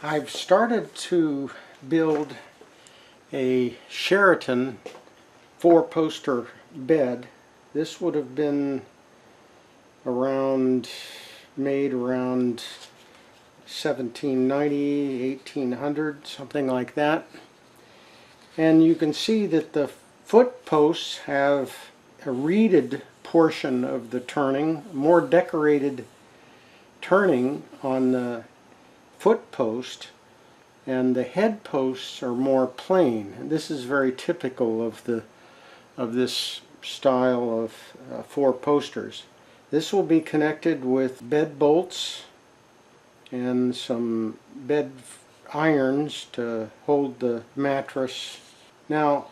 I've started to build a Sheraton four-poster bed. This would have been made around 1790, 1800, something like that. And you can see that the foot posts have a reeded portion of the turning, more decorated turning on the foot post, and the head posts are more plain. And this is very typical of this style of four posters. This will be connected with bed bolts and some bed irons to hold the mattress. Now,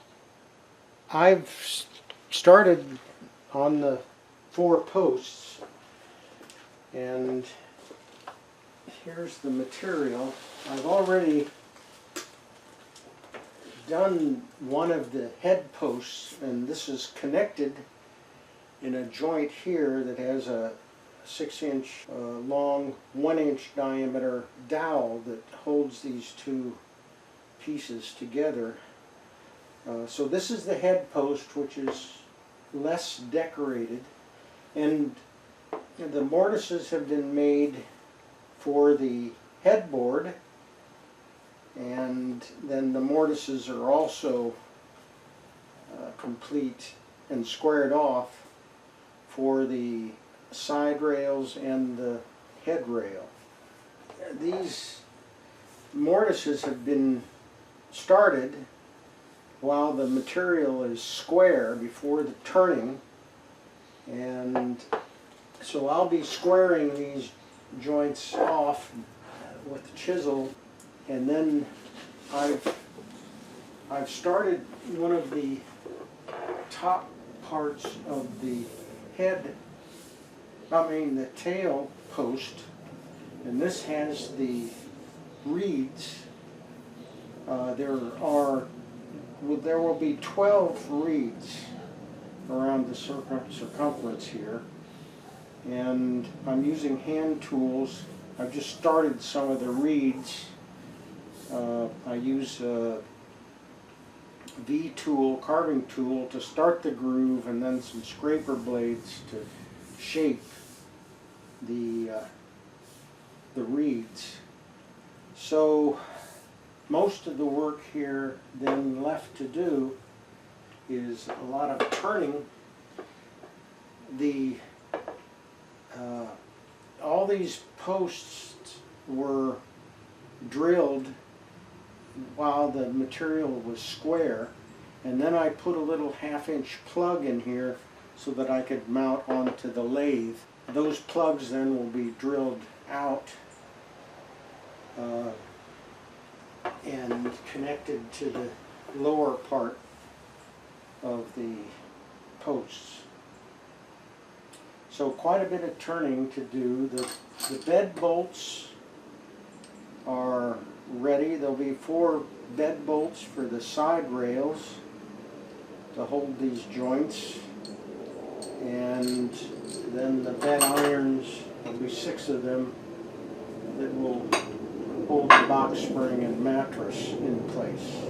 I've started on the four posts, and here's the material. I've already done one of the head posts, and this is connected in a joint here that has a 6-inch long, 1-inch diameter dowel that holds these two pieces together. So this is the head post, which is less decorated, and the mortises have been made for the headboard, and then the mortises are also complete and squared off for the side rails and the head rail. These mortises have been started while the material is square before the turning, and so I'll be squaring these joints off with the chisel, and then I've started one of the top parts of the the tail post, and this has the reeds. There will be 12 reeds around the circumference here, and I'm using hand tools. I've just started some of the reeds. I use a V-tool, carving tool, to start the groove, and then some scraper blades to shape the reeds. So most of the work here then left to do is a lot of turning. All these posts were drilled while the material was square, and then I put a little 1/2-inch plug in here so that I could mount onto the lathe. Those plugs then will be drilled out and connected to the lower part of the posts. So quite a bit of turning to do. The bed bolts are ready. There'll be 4 bed bolts for the side rails to hold these joints, and then the bed irons, there'll be 6 of them that will hold the box spring and mattress in place.